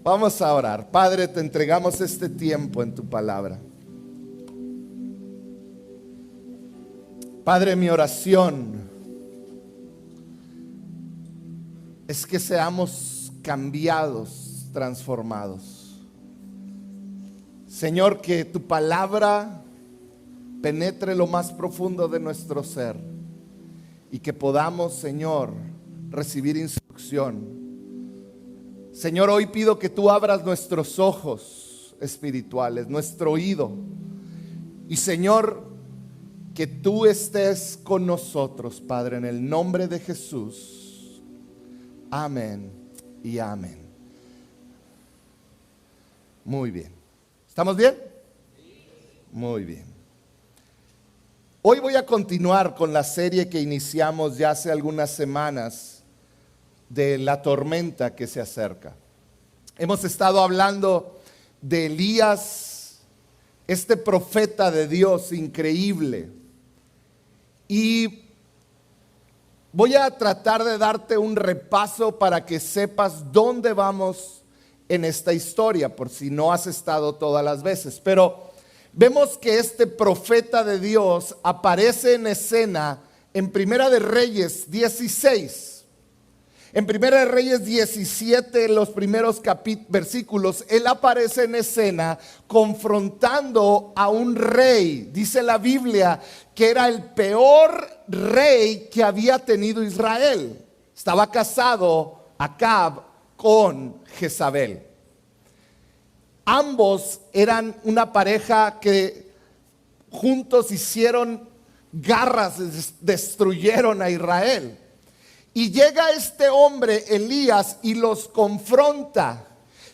Vamos a orar. Padre, te entregamos este tiempo en tu palabra. Padre, mi oración es que seamos cambiados, transformados. Señor, que tu palabra penetre lo más profundo de nuestro ser y que podamos, Señor, recibir instrucción. Señor, hoy pido que tú abras nuestros ojos espirituales, nuestro oído. Y Señor, que tú estés con nosotros, Padre, en el nombre de Jesús. Amén y amén. Muy bien. ¿Estamos bien? Muy bien. Hoy voy a continuar con la serie que iniciamos ya hace algunas semanas de la tormenta que se acerca. Hemos estado hablando de Elías, este profeta de Dios increíble. Y voy a tratar de darte un repaso para que sepas dónde vamos en esta historia, por si no has estado todas las veces. Pero vemos que este profeta de Dios aparece en escena en Primera de Reyes 16. En Primera de Reyes 17, en los primeros versículos, él aparece en escena confrontando a un rey. Dice la Biblia que era el peor rey que había tenido Israel. Estaba casado Acab con Jezabel. Ambos eran una pareja que juntos hicieron garras, destruyeron a Israel. Y llega este hombre, Elías, y los confronta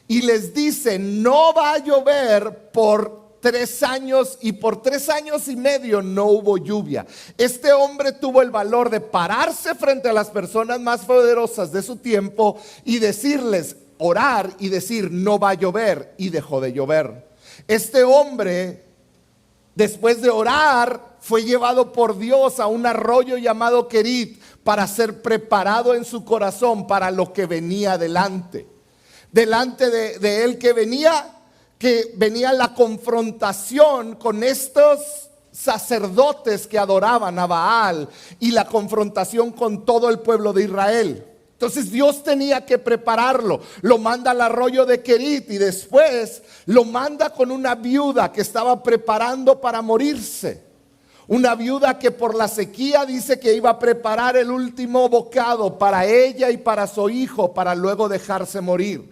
y les dice: no va a llover por 3 años, y por 3 años y medio no hubo lluvia. Este hombre tuvo el valor de pararse frente a las personas más poderosas de su tiempo y decirles, orar y decir: no va a llover, y dejó de llover. Este hombre, después de orar, fue llevado por Dios a un arroyo llamado Querit para ser preparado en su corazón para lo que venía delante. Delante de él que venía la confrontación con estos sacerdotes que adoraban a Baal y la confrontación con todo el pueblo de Israel. Entonces Dios tenía que prepararlo. Lo manda al arroyo de Querit y después lo manda con una viuda que estaba preparando para morirse. Una viuda que por la sequía dice que iba a preparar el último bocado para ella y para su hijo, para luego dejarse morir.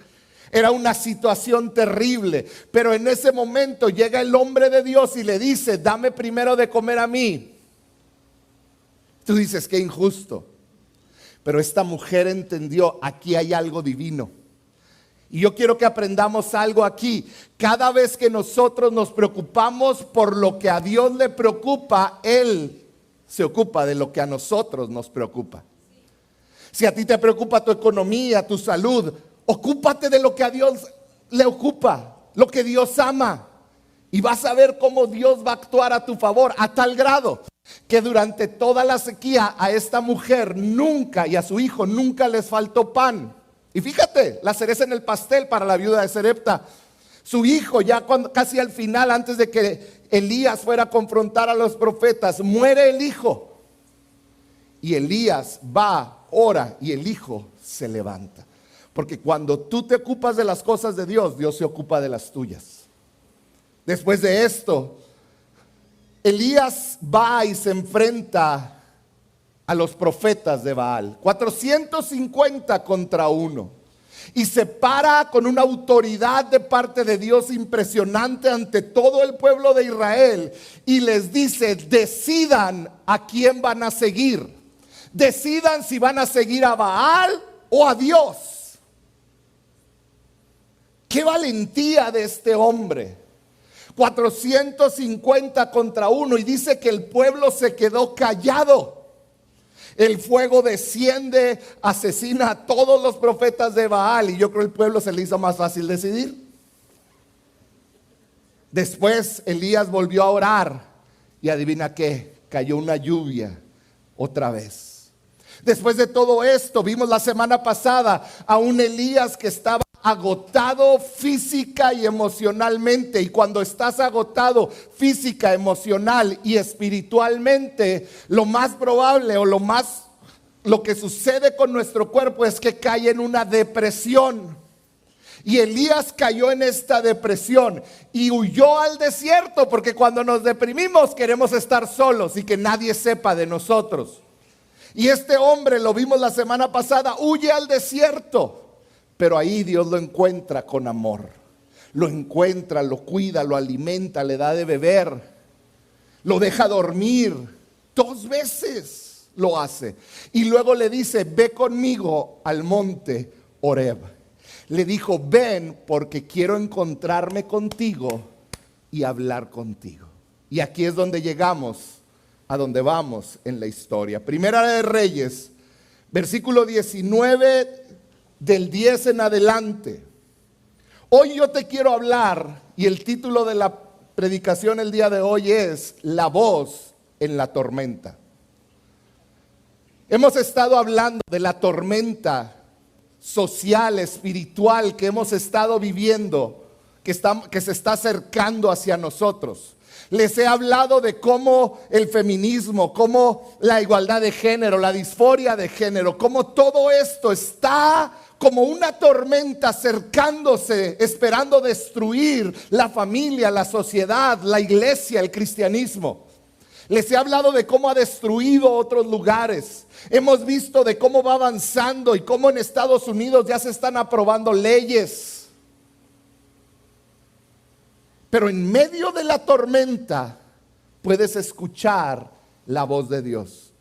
Era una situación terrible, pero en ese momento llega el hombre de Dios y le dice: dame primero de comer a mí. Tú dices: qué injusto. Pero esta mujer entendió: aquí hay algo divino. Y yo quiero que aprendamos algo aquí. Cada vez que nosotros nos preocupamos por lo que a Dios le preocupa, Él se ocupa de lo que a nosotros nos preocupa. Si a ti te preocupa tu economía, tu salud, ocúpate de lo que a Dios le ocupa, lo que Dios ama. Y vas a ver cómo Dios va a actuar a tu favor, a tal grado que durante toda la sequía a esta mujer nunca, y a su hijo nunca les faltó pan. Y fíjate, la cereza en el pastel para la viuda de Sarepta. Su hijo, ya casi al final, antes de que Elías fuera a confrontar a los profetas, muere el hijo. Y Elías va, ora, y el hijo se levanta. Porque cuando tú te ocupas de las cosas de Dios, Dios se ocupa de las tuyas. Después de esto, Elías va y se enfrenta a los profetas de Baal, 450 contra 1, y se para con una autoridad de parte de Dios impresionante ante todo el pueblo de Israel y les dice: decidan a quién van a seguir, decidan si van a seguir a Baal o a Dios. Qué valentía de este hombre. 450 contra 1, y dice que el pueblo se quedó callado. El fuego desciende, asesina a todos los profetas de Baal, y yo creo que el pueblo se le hizo más fácil decidir. Después Elías volvió a orar y adivina qué, cayó una lluvia otra vez. Después de todo esto, vimos la semana pasada a un Elías que estaba agotado física y emocionalmente. Y cuando estás agotado física, emocional y espiritualmente, lo más probable o lo que sucede con nuestro cuerpo es que cae en una depresión. Y Elías cayó en esta depresión y huyó al desierto, porque cuando nos deprimimos queremos estar solos y que nadie sepa de nosotros. Y este hombre, lo vimos la semana pasada, huye al desierto, pero ahí Dios lo encuentra con amor. Lo encuentra, lo cuida, lo alimenta, le da de beber, lo deja dormir. 2 veces lo hace. Y luego le dice: ve conmigo al monte Horeb. Le dijo: ven porque quiero encontrarme contigo y hablar contigo. Y aquí es donde llegamos, a donde vamos en la historia. Primera de Reyes, versículo 19, del 10 en adelante. Hoy yo te quiero hablar, y el título de la predicación el día de hoy es: La voz en la tormenta. Hemos estado hablando de la tormenta social, espiritual que hemos estado viviendo, que se está acercando hacia nosotros. Les he hablado de cómo el feminismo, cómo la igualdad de género, la disforia de género, cómo todo esto está como una tormenta acercándose, esperando destruir la familia, la sociedad, la iglesia, el cristianismo. Les he hablado de cómo ha destruido otros lugares. Hemos visto de cómo va avanzando y cómo en Estados Unidos ya se están aprobando leyes. Pero en medio de la tormenta puedes escuchar la voz de Dios.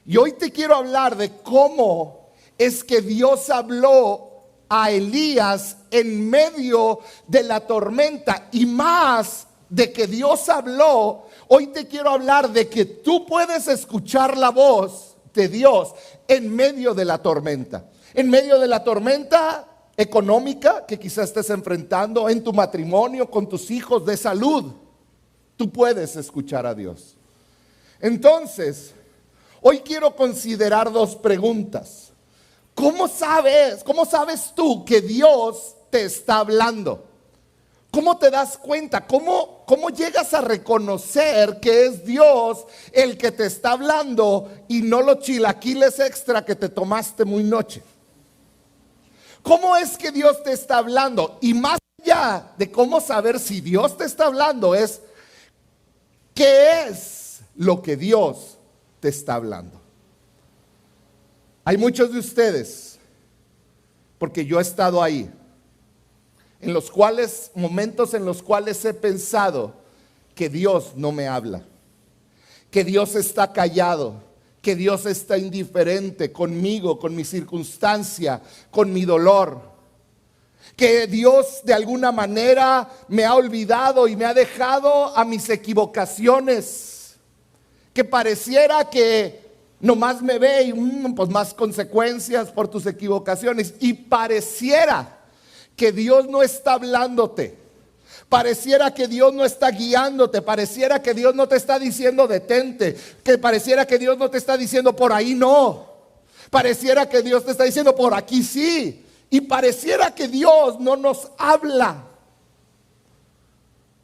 Y hoy te quiero hablar de cómo es que Dios habló a Elías en medio de la tormenta. Y más de que Dios habló, hoy te quiero hablar de que tú puedes escuchar la voz de Dios en medio de la tormenta. En medio de la tormenta económica que quizás estés enfrentando, en tu matrimonio, con tus hijos, de salud, tú puedes escuchar a Dios. Entonces, hoy quiero considerar 2 preguntas. ¿Cómo sabes tú que Dios te está hablando? ¿Cómo te das cuenta? ¿Cómo llegas a reconocer que es Dios el que te está hablando y no los chilaquiles extra que te tomaste muy noche? ¿Cómo es que Dios te está hablando? Y más allá de cómo saber si Dios te está hablando, es ¿qué es lo que Dios te está hablando? Hay muchos de ustedes, porque yo he estado ahí, momentos en los cuales he pensado que Dios no me habla, que Dios está callado, que Dios está indiferente conmigo, con mi circunstancia, con mi dolor, que Dios de alguna manera me ha olvidado y me ha dejado a mis equivocaciones, que pareciera que nomás me ve y pues más consecuencias por tus equivocaciones, y pareciera que Dios no está hablándote, pareciera que Dios no está guiándote, pareciera que Dios no te está diciendo detente, que pareciera que Dios no te está diciendo por ahí no, pareciera que Dios te está diciendo por aquí sí, y pareciera que Dios no nos habla.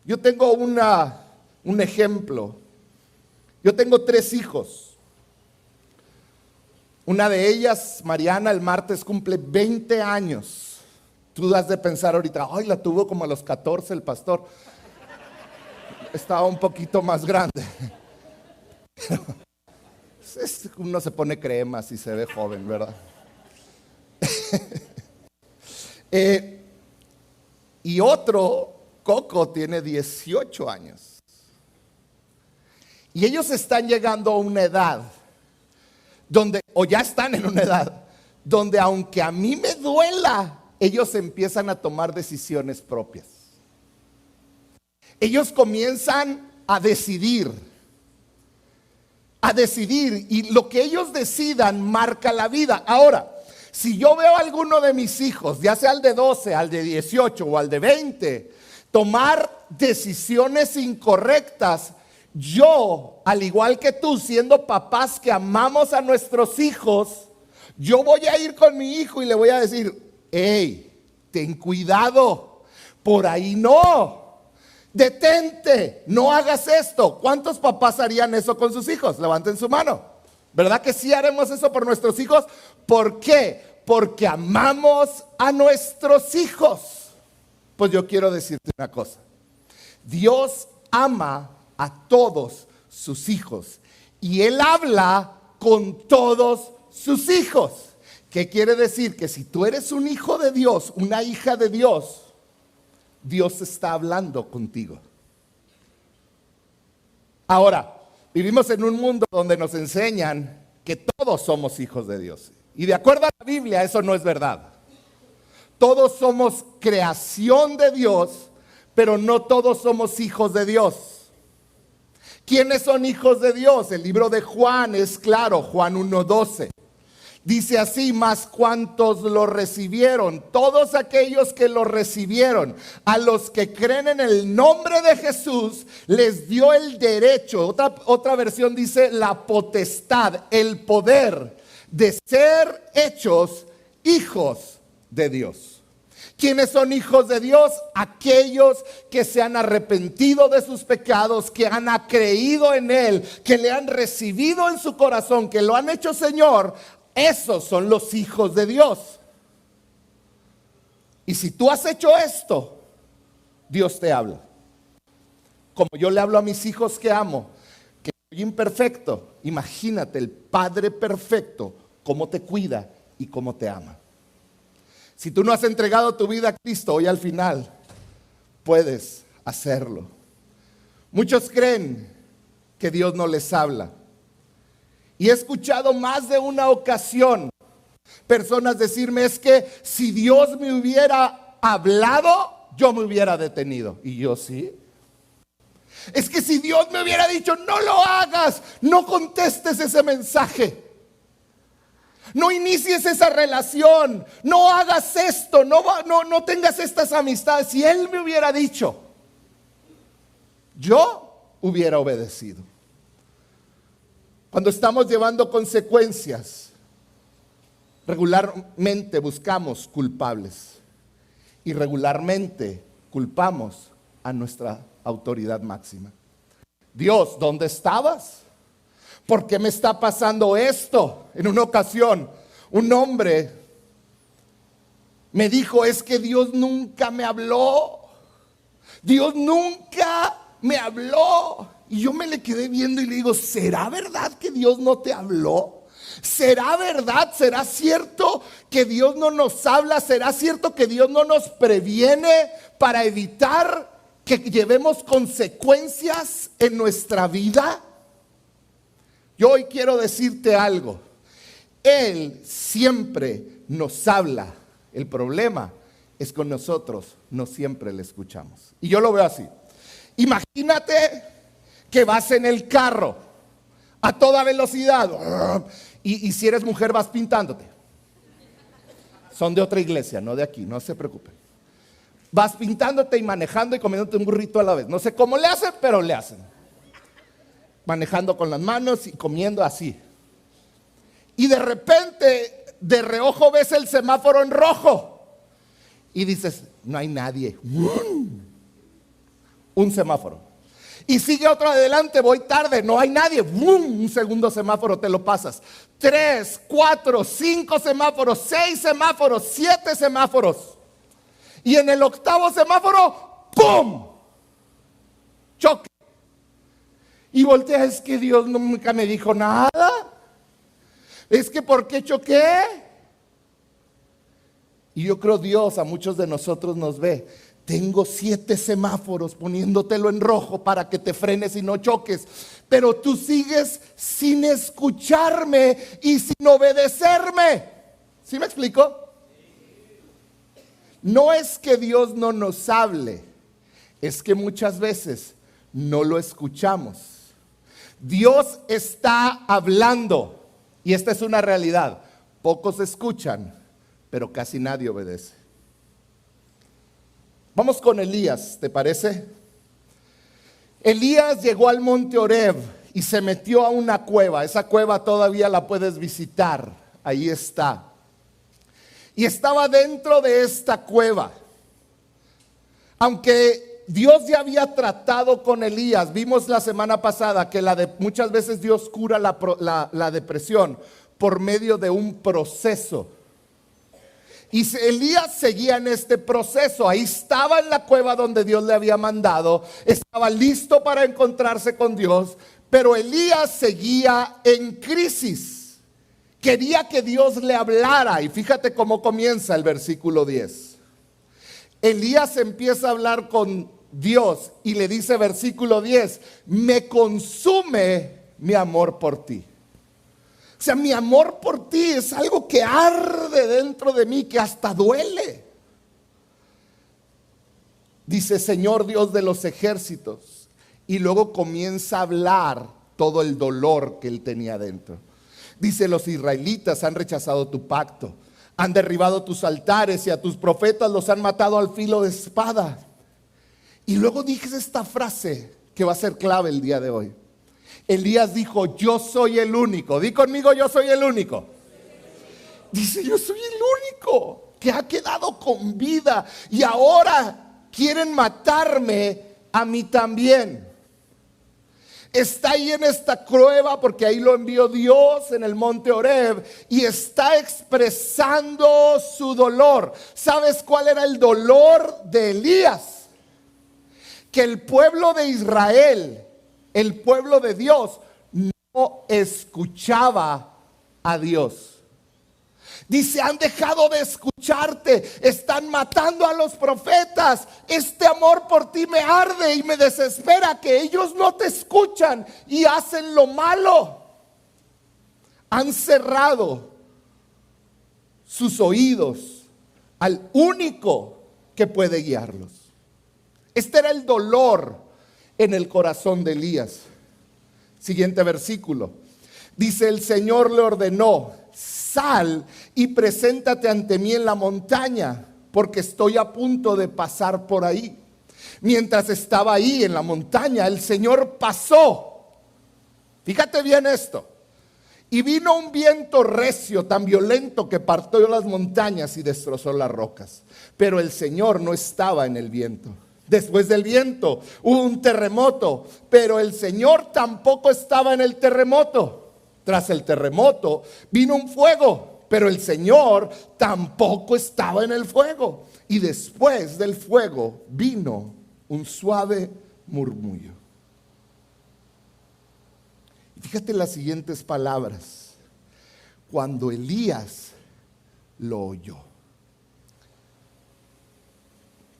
Yo tengo un ejemplo. Yo tengo 3 hijos. Una de ellas, Mariana, el martes cumple 20 años. Tú has de pensar ahorita: ay, la tuvo como a los 14 el pastor. Estaba un poquito más grande. Uno se pone cremas y se ve joven, ¿verdad? Y otro, Coco, tiene 18 años. Y ellos están llegando a una edad donde, o ya están en una edad, donde aunque a mí me duela, ellos empiezan a tomar decisiones propias. Ellos comienzan a decidir, y lo que ellos decidan marca la vida. Ahora, si yo veo a alguno de mis hijos, ya sea al de 12, al de 18 o al de 20, tomar decisiones incorrectas, yo, al igual que tú, siendo papás que amamos a nuestros hijos, yo voy a ir con mi hijo y le voy a decir: hey, ten cuidado, por ahí no. Detente, no hagas esto. ¿Cuántos papás harían eso con sus hijos? Levanten su mano. ¿Verdad que sí haremos eso por nuestros hijos? ¿Por qué? Porque amamos a nuestros hijos. Pues yo quiero decirte una cosa. Dios ama a todos sus hijos y Él habla con todos sus hijos. ¿Qué quiere decir? Que si tú eres un hijo de Dios, una hija de Dios, Dios está hablando contigo. Ahora, vivimos en un mundo donde nos enseñan que todos somos hijos de Dios. Y de acuerdo a la Biblia, eso no es verdad. Todos somos creación de Dios, pero no todos somos hijos de Dios. ¿Quiénes son hijos de Dios? El libro de Juan es claro, Juan 1:12. Dice así: mas cuantos lo recibieron, todos aquellos que lo recibieron, a los que creen en el nombre de Jesús, les dio el derecho, otra versión dice la potestad, el poder de ser hechos hijos de Dios. ¿Quiénes son hijos de Dios? Aquellos que se han arrepentido de sus pecados, que han creído en Él, que le han recibido en su corazón, que lo han hecho Señor. Esos son los hijos de Dios. Y si tú has hecho esto, Dios te habla. Como yo le hablo a mis hijos que amo, que soy imperfecto. Imagínate el Padre perfecto, cómo te cuida y cómo te ama. Si tú no has entregado tu vida a Cristo, hoy al final puedes hacerlo. Muchos creen que Dios no les habla. Y he escuchado más de una ocasión personas decirme: es que si Dios me hubiera hablado, yo me hubiera detenido. Y yo sí. Es que si Dios me hubiera dicho: no lo hagas, no contestes ese mensaje, no inicies esa relación, no hagas esto, no tengas estas amistades. Si Él me hubiera dicho, yo hubiera obedecido. Cuando estamos llevando consecuencias, regularmente buscamos culpables y regularmente culpamos a nuestra autoridad máxima. Dios, ¿dónde estabas? ¿Por qué me está pasando esto? En una ocasión, un hombre me dijo: es que Dios nunca me habló. Dios nunca me habló. Y yo me le quedé viendo y le digo: ¿será verdad que Dios no te habló? ¿Será verdad? ¿Será cierto que Dios no nos habla? ¿Será cierto que Dios no nos previene para evitar que llevemos consecuencias en nuestra vida? Yo hoy quiero decirte algo. Él siempre nos habla. El problema es que nosotros no siempre le escuchamos. Y yo lo veo así. Imagínate que vas en el carro a toda velocidad y si eres mujer vas pintándote. Son de otra iglesia, no de aquí, no se preocupen. Vas pintándote y manejando y comiéndote un burrito a la vez. No sé cómo le hacen, pero le hacen. Manejando con las manos y comiendo así. Y de repente, de reojo ves el semáforo en rojo. Y dices: no hay nadie. Un semáforo. Y sigue otro adelante, voy tarde, no hay nadie. Un segundo semáforo, te lo pasas. 3, 4, 5 semáforos, 6 semáforos, 7 semáforos. Y en el 8º semáforo, ¡pum! Choque. Y voltea: es que Dios nunca me dijo nada. Es que ¿por qué choqué? Y yo creo Dios a muchos de nosotros nos ve. Tengo 7 semáforos poniéndotelo en rojo para que te frenes y no choques. Pero tú sigues sin escucharme y sin obedecerme. ¿Sí me explico? No es que Dios no nos hable, es que muchas veces no lo escuchamos. Dios está hablando y esta es una realidad. Pocos escuchan, pero casi nadie obedece. Vamos con Elías, ¿te parece? Elías llegó al monte Horeb y se metió a una cueva. Esa cueva todavía la puedes visitar, ahí está. y estaba dentro de esta cueva. Aunque Dios ya había tratado con Elías, vimos la semana pasada que muchas veces Dios cura la depresión por medio de un proceso. Y Elías seguía en este proceso. Ahí estaba en la cueva donde Dios le había mandado, estaba listo para encontrarse con Dios, pero Elías seguía en crisis. Quería que Dios le hablara, y fíjate cómo comienza el versículo 10. Elías empieza a hablar con Dios y le dice, versículo 10, me consume mi amor por ti. O sea, mi amor por ti es algo que arde dentro de mí, que hasta duele. Dice, Señor Dios de los ejércitos. Y luego comienza a hablar todo el dolor que él tenía dentro. Dice, los israelitas han rechazado tu pacto, han derribado tus altares y a tus profetas los han matado al filo de espada. Y luego dice esta frase que va a ser clave el día de hoy. Elías dijo, yo soy el único. Di conmigo, yo soy el único. Dice, yo soy el único que ha quedado con vida y ahora quieren matarme a mí también. Está ahí en esta cueva porque ahí lo envió Dios en el monte Horeb y está expresando su dolor. ¿Sabes cuál era el dolor de Elías? Que el pueblo de Israel, el pueblo de Dios, no escuchaba a Dios. Dice, han dejado de escucharte, están matando a los profetas. Este amor por ti me arde y me desespera que ellos no te escuchan y hacen lo malo. Han cerrado sus oídos al único que puede guiarlos. Este era el dolor en el corazón de Elías. Siguiente versículo. Dice, el Señor le ordenó, sal y preséntate ante mí en la montaña, porque estoy a punto de pasar por ahí. Mientras estaba ahí en la montaña, el Señor pasó. Fíjate bien esto. Y vino un viento recio tan violento que partió las montañas y destrozó las rocas. Pero el Señor no estaba en el viento. Después del viento hubo un terremoto, pero el Señor tampoco estaba en el terremoto. Tras el terremoto vino un fuego, pero el Señor tampoco estaba en el fuego. Y después del fuego vino un suave murmullo. Y fíjate las siguientes palabras. Cuando Elías lo oyó.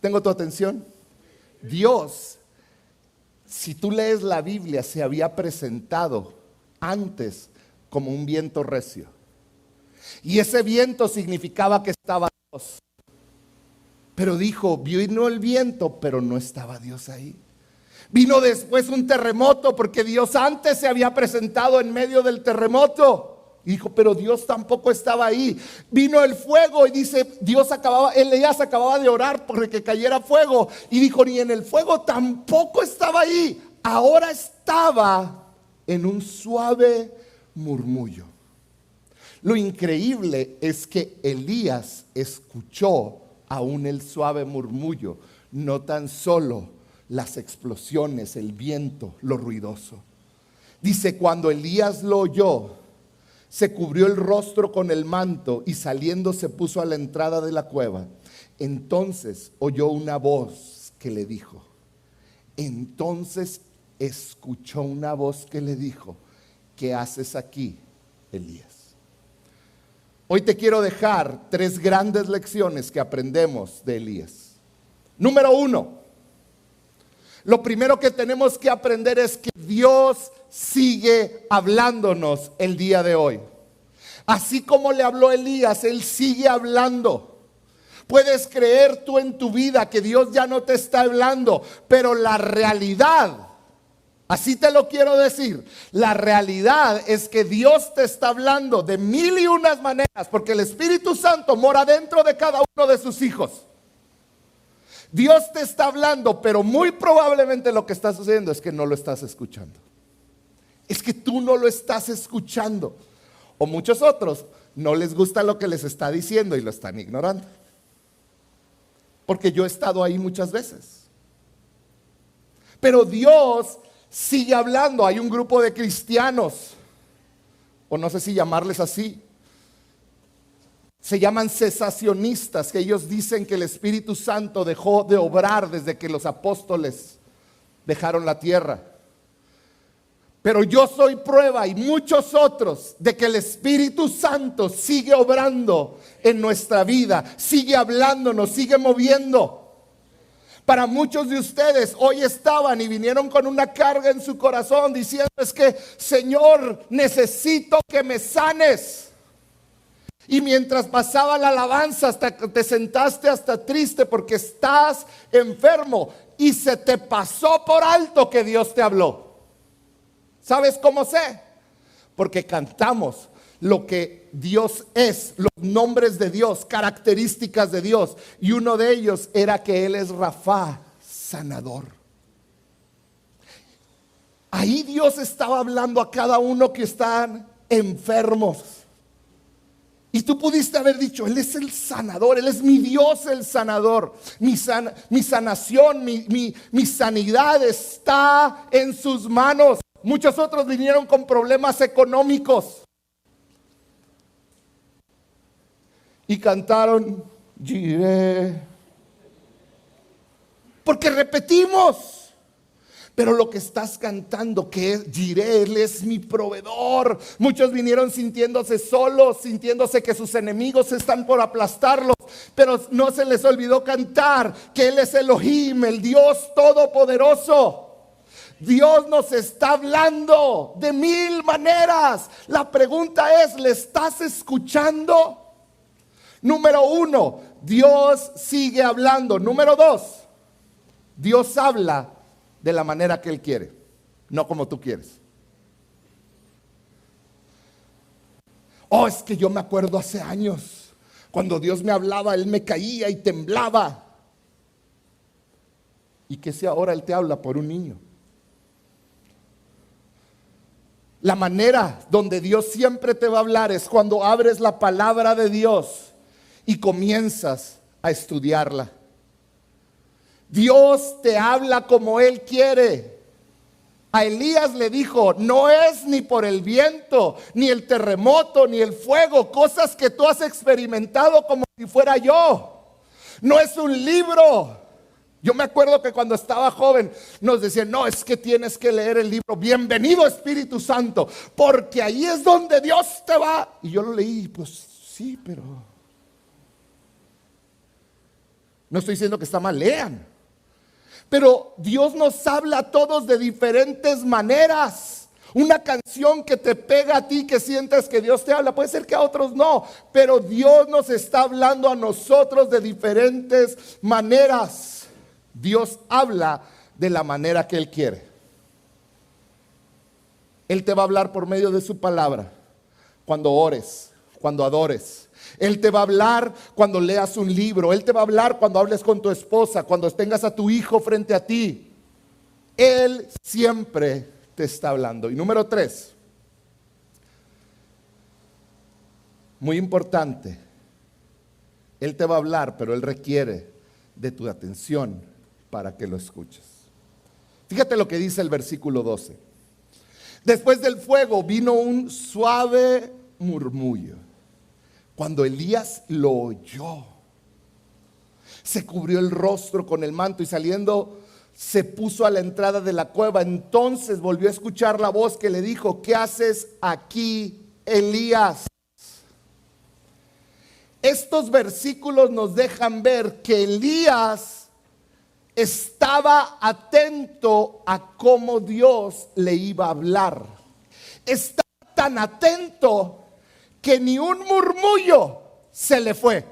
¿Tengo tu atención? Dios, si tú lees la Biblia, se había presentado antes como un viento recio. Y ese viento significaba que estaba Dios. Pero dijo, vino el viento, pero no estaba Dios ahí. Vino después un terremoto, porque Dios antes se había presentado en medio del terremoto. Y dijo, pero Dios tampoco estaba ahí. Vino el fuego y dice, Elías acababa de orar porque cayera fuego. Y dijo, ni en el fuego tampoco estaba ahí. Ahora estaba en un suave murmullo. Lo increíble es que Elías escuchó aún el suave murmullo, no tan solo las explosiones, el viento, lo ruidoso. Dice, cuando Elías lo oyó, se cubrió el rostro con el manto y saliendo se puso a la entrada de la cueva. Entonces oyó una voz que le dijo. Entonces escuchó una voz que le dijo, ¿qué haces aquí, Elías? Hoy te quiero dejar 3 grandes lecciones que aprendemos de Elías. Número 1, lo primero que tenemos que aprender es que Dios sigue hablándonos el día de hoy. Así como le habló Elías, Él sigue hablando. Puedes creer tú en tu vida que Dios ya no te está hablando, pero la realidad, así te lo quiero decir, la realidad es que Dios te está hablando de 1001 maneras, porque el Espíritu Santo mora dentro de cada uno de sus hijos. Dios te está hablando, pero muy probablemente lo que está sucediendo es que no lo estás escuchando. Es que tú no lo estás escuchando. O muchos otros no les gusta lo que les está diciendo y lo están ignorando. Porque yo he estado ahí muchas veces. Pero Dios sigue hablando. Hay un grupo de cristianos, o no sé si llamarles así, se llaman cesacionistas, que ellos dicen que el Espíritu Santo dejó de obrar desde que los apóstoles dejaron la tierra. Pero yo soy prueba y muchos otros de que el Espíritu Santo sigue obrando en nuestra vida, sigue hablándonos, sigue moviendo. Para muchos de ustedes hoy estaban y vinieron con una carga en su corazón diciendo: es que, Señor, necesito que me sanes. Y mientras pasaba la alabanza, hasta te sentaste hasta triste porque estás enfermo y se te pasó por alto que Dios te habló. ¿Sabes cómo sé? Porque cantamos lo que Dios es, los nombres de Dios, características de Dios. Y uno de ellos era que Él es Rafa, sanador. Ahí Dios estaba hablando a cada uno que están enfermos. Y tú pudiste haber dicho: Él es el sanador, Él es mi Dios el sanador. Mi sanación, mi sanidad está en sus manos. Muchos otros vinieron con problemas económicos y cantaron: Jireh. Porque repetimos. Pero lo que estás cantando, que es Jireh, Él es mi proveedor. Muchos vinieron sintiéndose solos, sintiéndose que sus enemigos están por aplastarlos. Pero no se les olvidó cantar que Él es Elohim, el Dios todopoderoso. Dios nos está hablando de mil maneras. La pregunta es: ¿le estás escuchando? Número uno, Dios sigue hablando. Número dos, Dios habla de la manera que Él quiere, no como tú quieres. Oh, es que yo me acuerdo hace años, cuando Dios me hablaba, Él me caía y temblaba. ¿Y qué si ahora Él te habla por un niño? La manera donde Dios siempre te va a hablar es cuando abres la palabra de Dios y comienzas a estudiarla. Dios te habla como Él quiere. A Elías le dijo: no es ni por el viento, ni el terremoto, ni el fuego, cosas que tú has experimentado como si fuera yo. No es un libro. Yo me acuerdo que cuando estaba joven nos decían: no, es que tienes que leer el libro Bienvenido Espíritu Santo, porque ahí es donde Dios te va. Y yo lo leí, pues sí, pero no estoy diciendo que está mal, lean. Pero Dios nos habla a todos de diferentes maneras. Una canción que te pega a ti, que sientes que Dios te habla, puede ser que a otros no, pero Dios nos está hablando a nosotros de diferentes maneras. Dios habla de la manera que Él quiere. Él te va a hablar por medio de su palabra, cuando ores, cuando adores. Él te va a hablar cuando leas un libro. Él te va a hablar cuando hables con tu esposa, cuando tengas a tu hijo frente a ti. Él siempre te está hablando. Y número 3, muy importante, Él te va a hablar, pero Él requiere de tu atención para que lo escuches. Fíjate lo que dice el versículo 12. Después del fuego vino un suave murmullo. Cuando Elías lo oyó, se cubrió el rostro con el manto y saliendo se puso a la entrada de la cueva. Entonces volvió a escuchar la voz que le dijo: ¿qué haces aquí, Elías? Estos versículos nos dejan ver que Elías estaba atento a cómo Dios le iba a hablar. Estaba tan atento que ni un murmullo se le fue.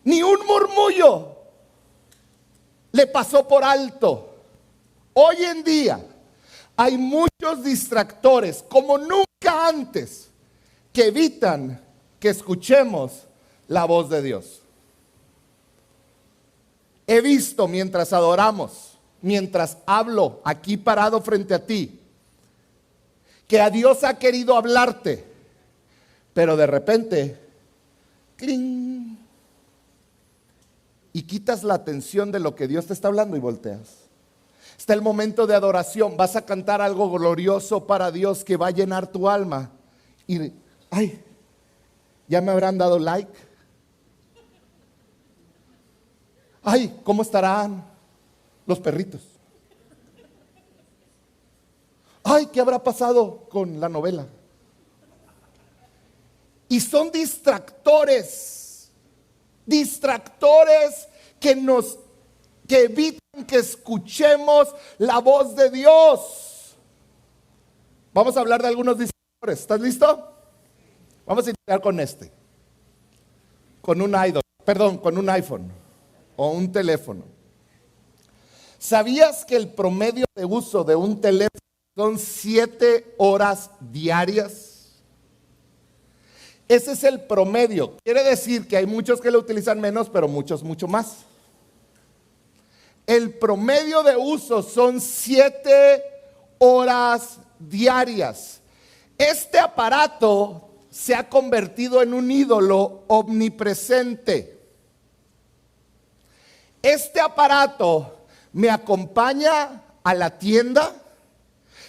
Ni un murmullo le pasó por alto. Hoy en día hay muchos distractores, como nunca antes, que evitan que escuchemos la voz de Dios. He visto mientras adoramos, mientras hablo aquí parado frente a ti, que a Dios ha querido hablarte, Pero de repente, ¡cling! Y quitas la atención de lo que Dios te está hablando y volteas. Está el momento de adoración, vas a cantar algo glorioso para Dios que va a llenar tu alma. Y, ay, ¿ya me habrán dado like? Ay, ¿cómo estarán los perritos? Ay, ¿qué habrá pasado con la novela? Y son distractores que evitan que escuchemos la voz de Dios. Vamos a hablar de algunos distractores. ¿Estás listo? Vamos a iniciar con con un iPhone o un teléfono. ¿Sabías que el promedio de uso de un teléfono son 7 horas diarias? Ese es el promedio. Quiere decir que hay muchos que lo utilizan menos, pero muchos mucho más. El promedio de uso son 7 horas diarias. Este aparato se ha convertido en un ídolo omnipresente. Este aparato me acompaña a la tienda,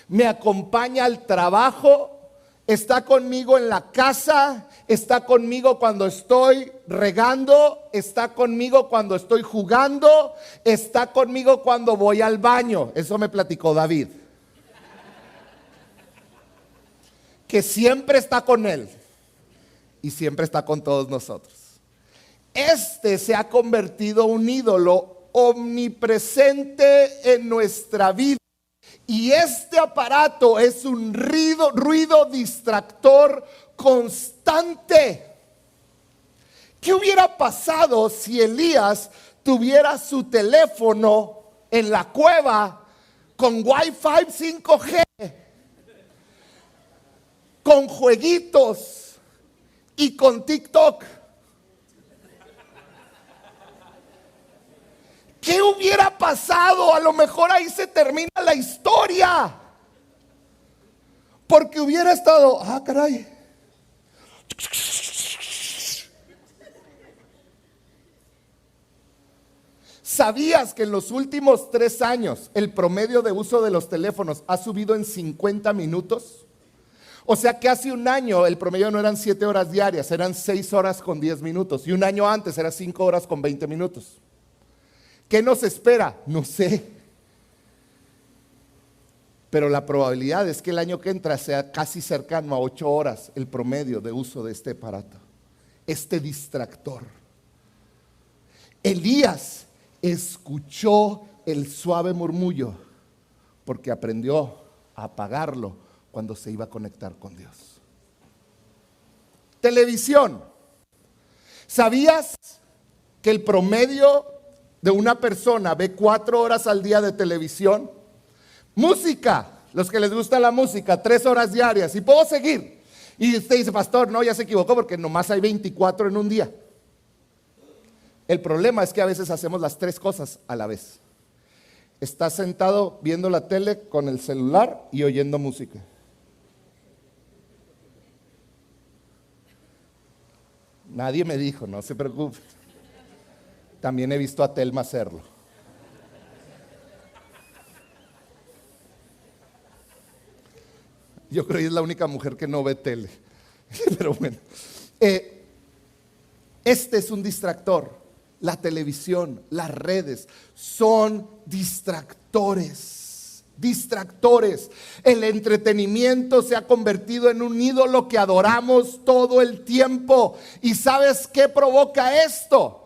me acompaña al trabajo, está conmigo en la casa, está conmigo cuando estoy regando, está conmigo cuando estoy jugando, está conmigo cuando voy al baño. Eso me platicó David. Que siempre está con él y siempre está con todos nosotros. Este se ha convertido en un ídolo omnipresente en nuestra vida. Y este aparato es un ruido distractor constante. ¿Qué hubiera pasado si Elías tuviera su teléfono en la cueva con Wi-Fi 5G, con jueguitos y con TikTok? ¿Qué hubiera pasado? A lo mejor ahí se termina la historia. Porque hubiera estado, caray. ¿Sabías que en los últimos 3 años el promedio de uso de los teléfonos ha subido en 50 minutos? O sea que hace un año el promedio no eran 7 horas diarias, eran 6 horas con 10 minutos. Y un año antes era 5 horas con 20 minutos. ¿Qué nos espera? No sé. Pero la probabilidad es que el año que entra sea casi cercano a 8 horas el promedio de uso de este aparato, este distractor. Elías escuchó el suave murmullo porque aprendió a apagarlo cuando se iba a conectar con Dios. Televisión. ¿Sabías que el promedio de una persona ve 4 horas al día de televisión? Música, los que les gusta la música, 3 horas diarias. Y puedo seguir. Y usted dice, pastor, no, ya se equivocó porque nomás hay 24 en un día. El problema es que a veces hacemos las 3 cosas a la vez. Estás sentado viendo la tele con el celular y oyendo música. Nadie me dijo, no se preocupe. También he visto a Telma hacerlo. Yo creo que es la única mujer que no ve tele. Pero bueno. Este es un distractor. La televisión, las redes son distractores. Distractores. El entretenimiento se ha convertido en un ídolo que adoramos todo el tiempo. ¿Y sabes qué provoca esto?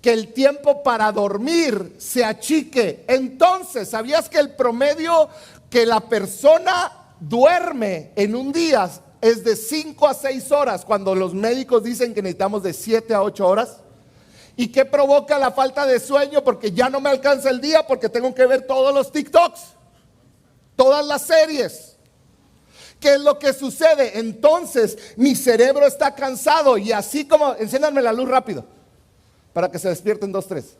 Que el tiempo para dormir se achique. Entonces, ¿sabías que el promedio que la persona duerme en un día es de 5 a 6 horas, cuando los médicos dicen que necesitamos de 7 a 8 horas? ¿Y qué provoca la falta de sueño? Porque ya no me alcanza el día, porque tengo que ver todos los TikToks, todas las series. ¿Qué es lo que sucede? Entonces mi cerebro está cansado y así como, enciéndanme la luz rápido para que se despierten 2, 3.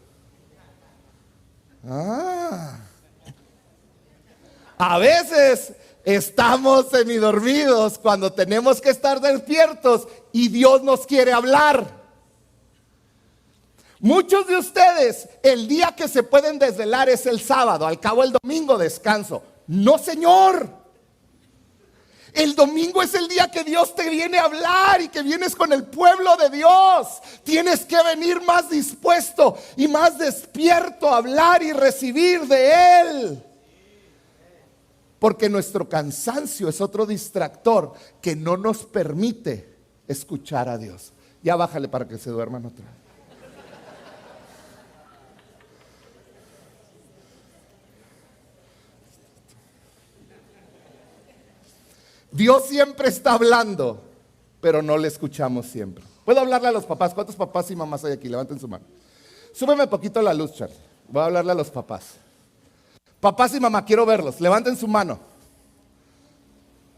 A veces Estamos semidormidos cuando tenemos que estar despiertos y Dios nos quiere hablar. Muchos de ustedes, el día que se pueden desvelar es el sábado, al cabo el domingo descanso. No, señor. El domingo es el día que Dios te viene a hablar y que vienes con el pueblo de Dios. Tienes que venir más dispuesto y más despierto a hablar y recibir de Él. Porque nuestro cansancio es otro distractor que no nos permite escuchar a Dios. Ya bájale para que se duerman otra vez. Dios siempre está hablando, pero no le escuchamos siempre. ¿Puedo hablarle a los papás? ¿Cuántos papás y mamás hay aquí? Levanten su mano. Súbeme poquito la luz, Charlie. Voy a hablarle a los papás. Papás y mamá, quiero verlos. Levanten su mano.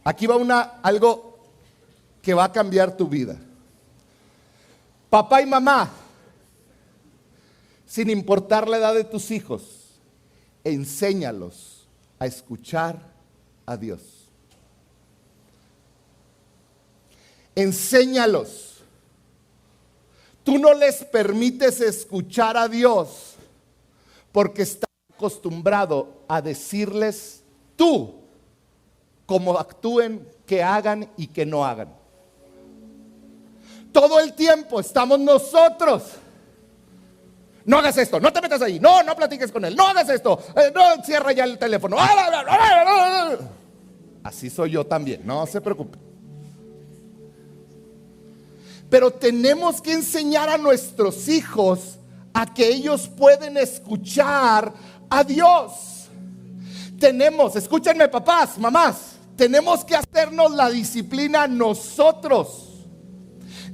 Aquí va algo que va a cambiar tu vida. Papá y mamá, sin importar la edad de tus hijos, enséñalos a escuchar a Dios. Enséñalos. Tú no les permites escuchar a Dios porque estás acostumbrado a decirles tú cómo actúen, qué hagan y qué no hagan. Todo el tiempo estamos nosotros. No hagas esto, no te metas ahí, no platiques con él, no hagas esto, no cierra ya el teléfono. Así soy yo también, no se preocupe. Pero tenemos que enseñar a nuestros hijos a que ellos pueden escuchar a Dios. Escúchenme papás, mamás, tenemos que hacernos la disciplina nosotros.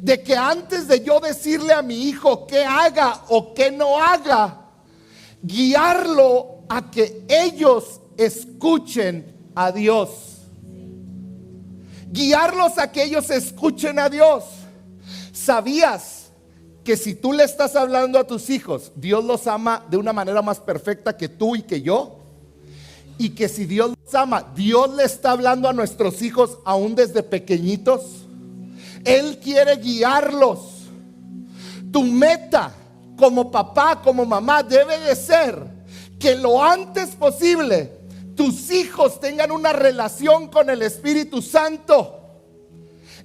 De que antes de yo decirle a mi hijo qué haga o qué no haga, guiarlo a que ellos escuchen a Dios. Guiarlos a que ellos escuchen a Dios. ¿Sabías que si tú le estás hablando a tus hijos, Dios los ama de una manera más perfecta que tú y que yo? Y que si Dios los ama, Dios le está hablando a nuestros hijos aún desde pequeñitos. Él quiere guiarlos. Tu meta como papá, como mamá, debe de ser que lo antes posible tus hijos tengan una relación con el Espíritu Santo.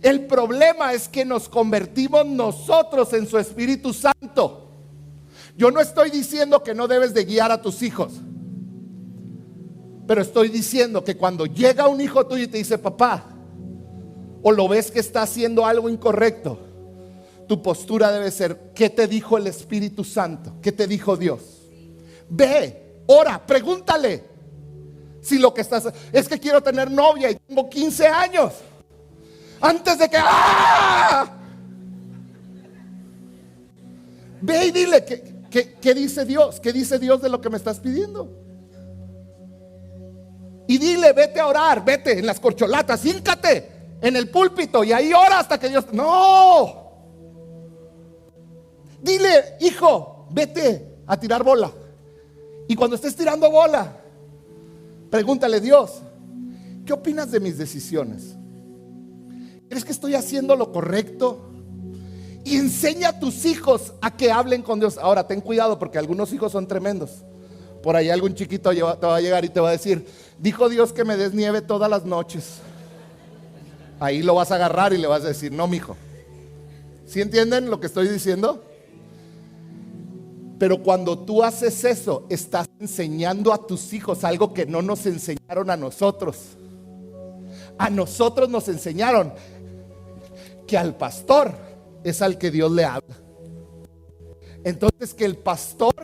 El problema es que nos convertimos nosotros en su Espíritu Santo. Yo no estoy diciendo que no debes de guiar a tus hijos, pero estoy diciendo que cuando llega un hijo tuyo y te dice papá, o lo ves que está haciendo algo incorrecto, tu postura debe ser: ¿qué te dijo el Espíritu Santo? ¿Qué te dijo Dios? Ve, ora, pregúntale. Si lo que estás es que quiero tener novia y tengo 15 años, antes de que ve y dile ¿qué dice Dios? ¿Qué dice Dios de lo que me estás pidiendo? Y dile: vete a orar, vete en las corcholatas, híncate en el púlpito y ahí ora hasta que Dios. No. Dile: hijo, vete a tirar bola. Y cuando estés tirando bola, pregúntale: Dios, ¿qué opinas de mis decisiones? ¿Crees que estoy haciendo lo correcto? Y enseña a tus hijos a que hablen con Dios. Ahora, ten cuidado porque algunos hijos son tremendos. Por ahí algún chiquito te va a llegar y te va a decir: dijo Dios que me des nieve todas las noches. Ahí lo vas a agarrar y le vas a decir: no, mijo. ¿Sí entienden lo que estoy diciendo? Pero cuando tú haces eso, estás enseñando a tus hijos algo que no nos enseñaron a nosotros. A nosotros nos enseñaron que al pastor es al que Dios le habla. Entonces, que el pastor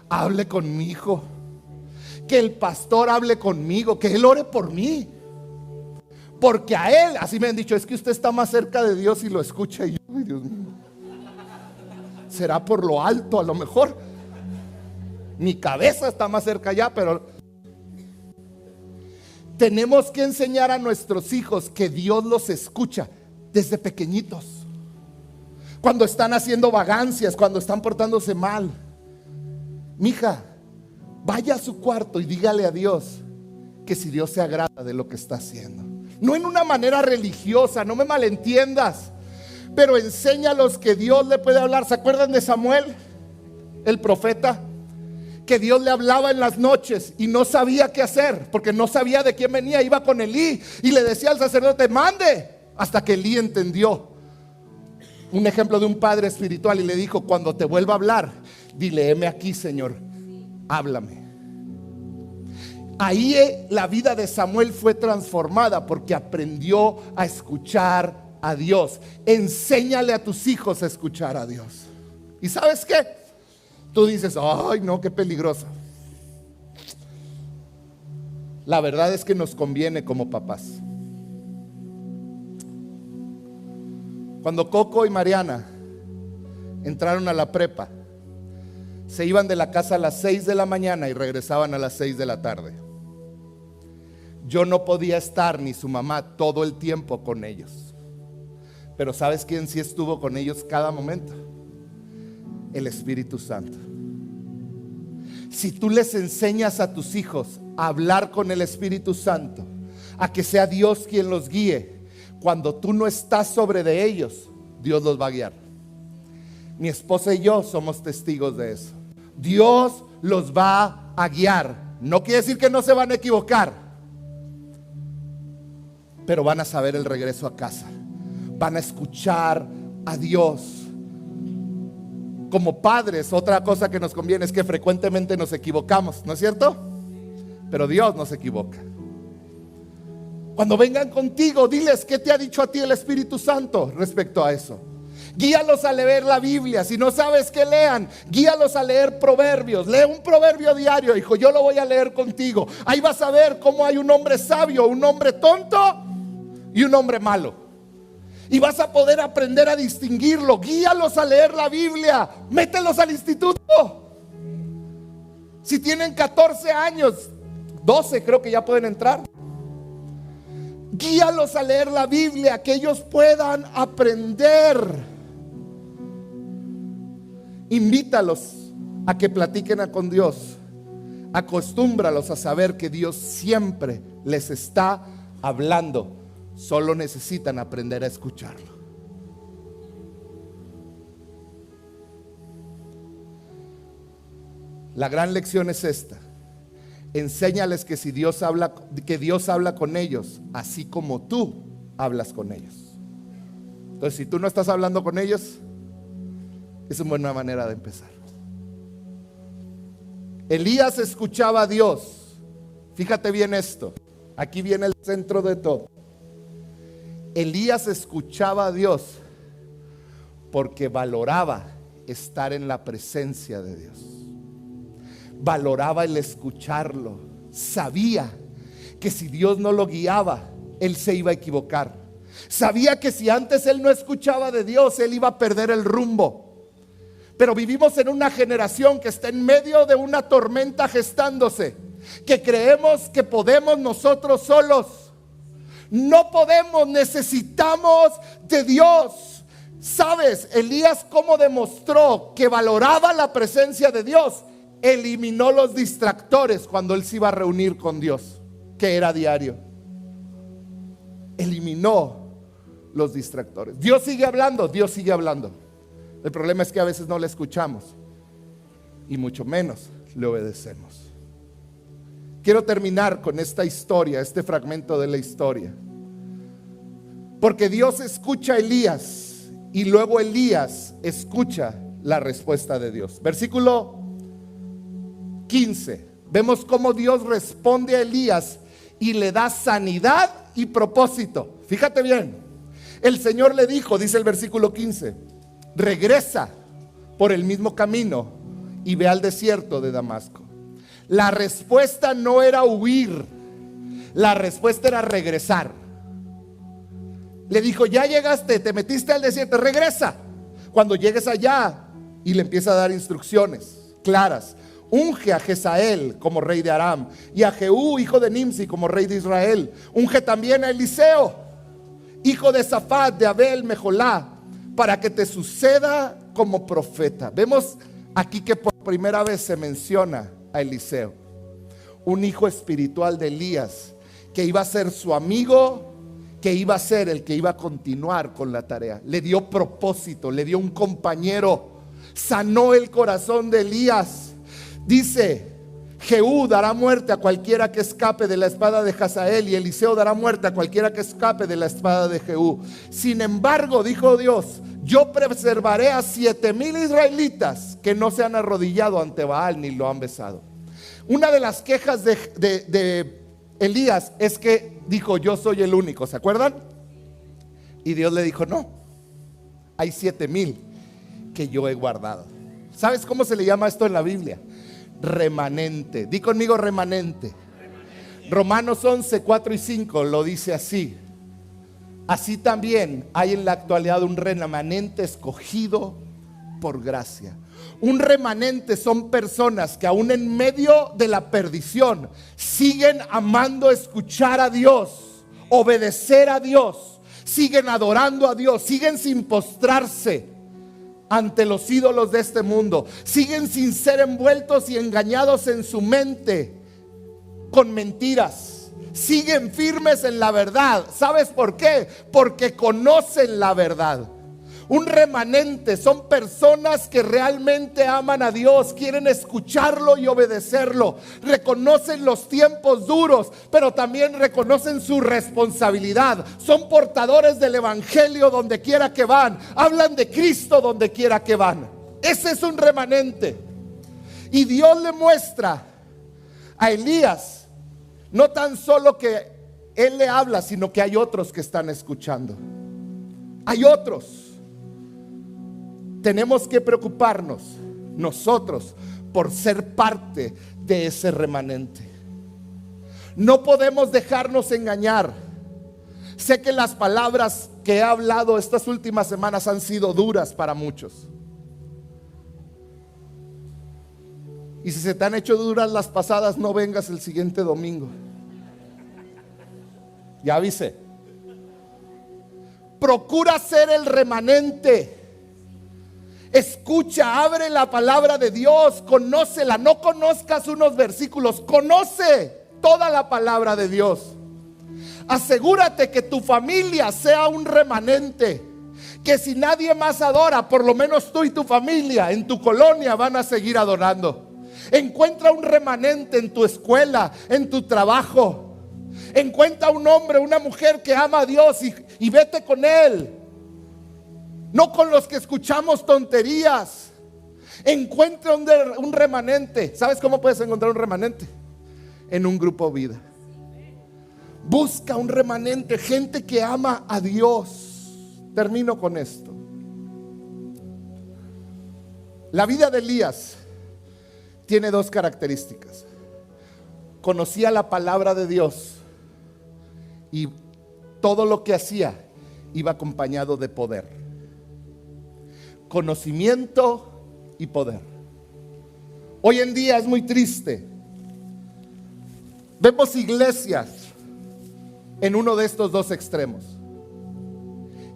hable con mi hijo, que el pastor hable conmigo, que él ore por mí. Porque a él, así me han dicho, es que usted está más cerca de Dios y lo escucha. Y yo, ay, Dios mío, será por lo alto, a lo mejor mi cabeza está más cerca allá, pero tenemos que enseñar a nuestros hijos que Dios los escucha desde pequeñitos. Cuando están haciendo vagancias, cuando están portándose mal. Mija, vaya a su cuarto y dígale a Dios que si Dios se agrada de lo que está haciendo. No en una manera religiosa, no me malentiendas, pero enséñalos que Dios le puede hablar. ¿Se acuerdan de Samuel, el profeta? Que Dios le hablaba en las noches y no sabía qué hacer, porque no sabía de quién venía. Iba con Elí y le decía al sacerdote: mande, hasta que Elí entendió. Un ejemplo de un padre espiritual, y le dijo: cuando te vuelva a hablar, dile: heme aquí, Señor, háblame. Ahí la vida de Samuel fue transformada porque aprendió a escuchar a Dios. Enséñale a tus hijos a escuchar a Dios. ¿Y sabes qué? Tú dices: ay, no, qué peligroso. La verdad es que nos conviene como papás. Cuando Coco y Mariana entraron a la prepa, se iban de la casa a las 6 de la mañana y regresaban a las 6 de la tarde. Yo no podía estar, ni su mamá, todo el tiempo con ellos. Pero ¿sabes quién sí estuvo con ellos cada momento? El Espíritu Santo. Si tú les enseñas a tus hijos a hablar con el Espíritu Santo, a que sea Dios quien los guíe, cuando tú no estás sobre de ellos, Dios los va a guiar. Mi esposa y yo somos testigos de eso. Dios los va a guiar. No quiere decir que no se van a equivocar, pero van a saber el regreso a casa. Van a escuchar a Dios. Como padres, otra cosa que nos conviene es que frecuentemente nos equivocamos, ¿no es cierto? Pero Dios no se equivoca. Cuando vengan contigo, diles: ¿qué te ha dicho a ti el Espíritu Santo respecto a eso? Guíalos a leer la Biblia. Si no sabes que lean, guíalos a leer proverbios. Lee un proverbio diario, hijo, yo lo voy a leer contigo. Ahí vas a ver cómo hay un hombre sabio, un hombre tonto y un hombre malo. Y vas a poder aprender a distinguirlo. Guíalos a leer la Biblia. Mételos al instituto. Si tienen 14 años, 12 creo que ya pueden entrar. Guíalos a leer la Biblia, que ellos puedan aprender. Invítalos a que platiquen con Dios. Acostúmbralos a saber que Dios siempre les está hablando. Solo necesitan aprender a escucharlo. La gran lección es esta: enséñales que si Dios habla, que Dios habla con ellos, así como tú hablas con ellos. Entonces, si tú no estás hablando con ellos, es una buena manera de empezar. Elías escuchaba a Dios. Fíjate bien esto. Aquí viene el centro de todo. Elías escuchaba a Dios porque valoraba estar en la presencia de Dios. Valoraba el escucharlo. Sabía que si Dios no lo guiaba, él se iba a equivocar. Sabía que si antes él no escuchaba de Dios, él iba a perder el rumbo. Pero vivimos en una generación que está en medio de una tormenta gestándose, que creemos que podemos nosotros solos. No podemos, necesitamos de Dios. ¿Sabes? Elías, ¿cómo demostró que valoraba la presencia de Dios? Eliminó los distractores cuando él se iba a reunir con Dios, que era diario. Eliminó los distractores. Dios sigue hablando, Dios sigue hablando. El problema es que a veces no le escuchamos y mucho menos le obedecemos. Quiero terminar con esta historia, este fragmento de la historia, porque Dios escucha a Elías y luego Elías escucha la respuesta de Dios. Versículo 15. Vemos cómo Dios responde a Elías y le da sanidad y propósito. Fíjate bien. El Señor le dijo, dice el versículo 15: regresa por el mismo camino y ve al desierto de Damasco. La respuesta no era huir, la respuesta era regresar. Le dijo: ya llegaste, te metiste al desierto, regresa. Cuando llegues allá, y le empieza a dar instrucciones claras. Unge a Jezael como rey de Aram y a Jehú, hijo de Nimsi, como rey de Israel. Unge también a Eliseo, hijo de Safat, de Abel Mejolá, para que te suceda como profeta. Vemos aquí que por primera vez se menciona a Eliseo. un hijo espiritual de Elías, que iba a ser su amigo, que iba a ser el que iba a continuar con la tarea. Le dio propósito, le dio un compañero, sanó el corazón de Elías. Dice: Jehú dará muerte a cualquiera que escape de la espada de Hazael, y Eliseo dará muerte a cualquiera que escape de la espada de Jehú. Sin embargo, dijo Dios, yo preservaré a 7,000 israelitas que no se han arrodillado ante Baal ni lo han besado. Una de las quejas de Elías es que dijo: yo soy el único, ¿se acuerdan? Y Dios le dijo: no, hay 7,000 que yo he guardado. ¿Sabes cómo se le llama esto en la Biblia? Remanente. Di conmigo: remanente. Romanos 11, 4 y 5 lo dice así: así también hay en la actualidad un remanente escogido por gracia. Un remanente son personas que aún en medio de la perdición siguen amando escuchar a Dios, obedecer a Dios, siguen adorando a Dios, siguen sin postrarse ante los ídolos de este mundo, siguen sin ser envueltos y engañados en su mente con mentiras, siguen firmes en la verdad. ¿Sabes por qué? Porque conocen la verdad. Un remanente son personas que realmente aman a Dios, quieren escucharlo y obedecerlo, reconocen los tiempos duros, pero también reconocen su responsabilidad. Son portadores del evangelio donde quiera que van, hablan de Cristo donde quiera que van. Ese es un remanente. Y Dios le muestra a Elías no tan solo que él le habla, sino que hay otros que están escuchando. Hay otros. Tenemos que preocuparnos nosotros por ser parte de ese remanente. No podemos dejarnos engañar. Sé que las palabras que he hablado estas últimas semanas han sido duras para muchos. Y si se te han hecho duras las pasadas, no vengas el siguiente domingo. Ya avisé. Procura ser el remanente. Escucha, abre la palabra de Dios, conócela. No conozcas unos versículos, conoce toda la palabra de Dios. Asegúrate que tu familia sea un remanente, que si nadie más adora, por lo menos tú y tu familia en tu colonia van a seguir adorando. Encuentra un remanente en tu escuela, en tu trabajo. Encuentra un hombre, una mujer que ama a Dios y vete con él. No con los que escuchamos tonterías. Encuentra un remanente. ¿Sabes cómo puedes encontrar un remanente? En un grupo vida. Busca un remanente, gente que ama a Dios. Termino con esto. La vida de Elías tiene dos características. Conocía la palabra de Dios y todo lo que hacía iba acompañado de poder. Conocimiento y poder. Hoy en día es muy triste. Vemos iglesias en uno de estos dos extremos.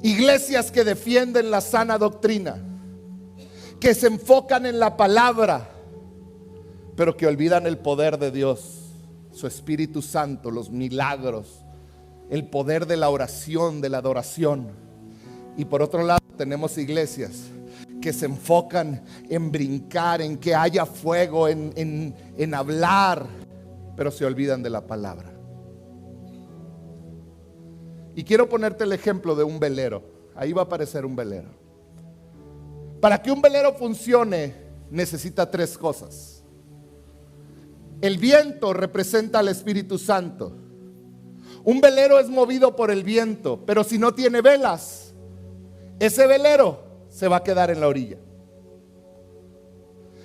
Iglesias que defienden la sana doctrina, que se enfocan en la palabra, pero que olvidan el poder de Dios, su Espíritu Santo, los milagros, el poder de la oración, de la adoración. Y por otro lado tenemos iglesias que se enfocan en brincar, en que haya fuego, en hablar, pero se olvidan de la palabra. Y quiero ponerte el ejemplo de un velero. Ahí va a aparecer un velero. Para que un velero funcione, necesita tres cosas. El viento representa al Espíritu Santo. Un velero es movido por el viento, pero si no tiene velas, ese velero se va a quedar en la orilla.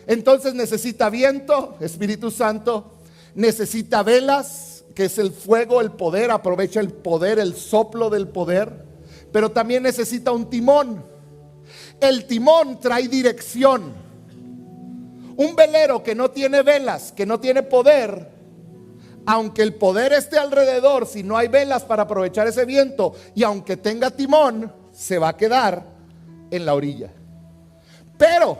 Entonces necesita viento, Espíritu Santo, necesita velas, que es el fuego, el poder, aprovecha el poder, el soplo del poder, pero también necesita un timón. El timón trae dirección. Un velero que no tiene velas, que no tiene poder, aunque el poder esté alrededor, si no hay velas para aprovechar ese viento, y aunque tenga timón, se va a quedar en la orilla. Pero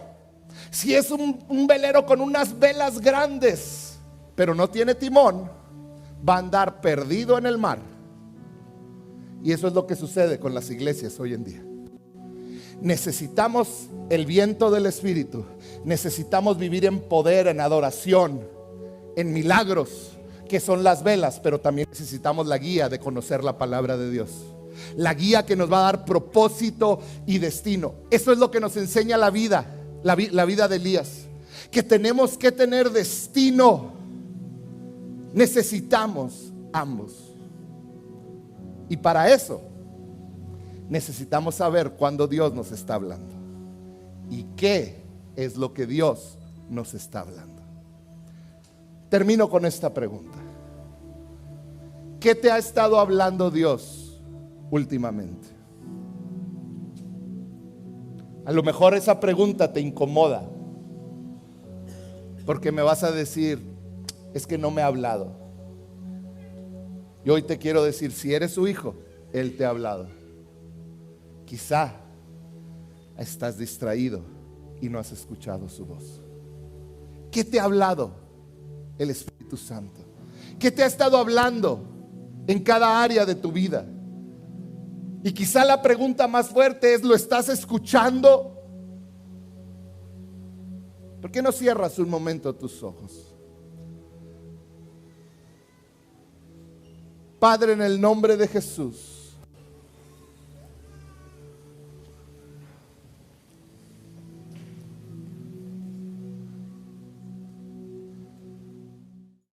si es un velero con unas velas grandes, pero no tiene timón, va a andar perdido en el mar. Y eso es lo que sucede con las iglesias hoy en día. Necesitamos el viento del Espíritu. Necesitamos vivir en poder, en adoración, en milagros, que son las velas, pero también necesitamos la guía de conocer la palabra de Dios. La guía que nos va a dar propósito y destino. Eso es lo que nos enseña la vida de Elías. Que tenemos que tener destino. Necesitamos ambos. Y para eso necesitamos saber cuándo Dios nos está hablando y qué es lo que Dios nos está hablando. Termino con esta pregunta. ¿Qué te ha estado hablando Dios últimamente? A lo mejor esa pregunta te incomoda, porque me vas a decir, es que no me ha hablado. Y hoy te quiero decir, si eres su hijo, Él te ha hablado. Quizá estás distraído y no has escuchado su voz. ¿Qué te ha hablado el Espíritu Santo? ¿Qué te ha estado hablando en cada área de tu vida? Y quizá la pregunta más fuerte es, ¿lo estás escuchando? ¿Por qué no cierras un momento tus ojos? Padre, en el nombre de Jesús,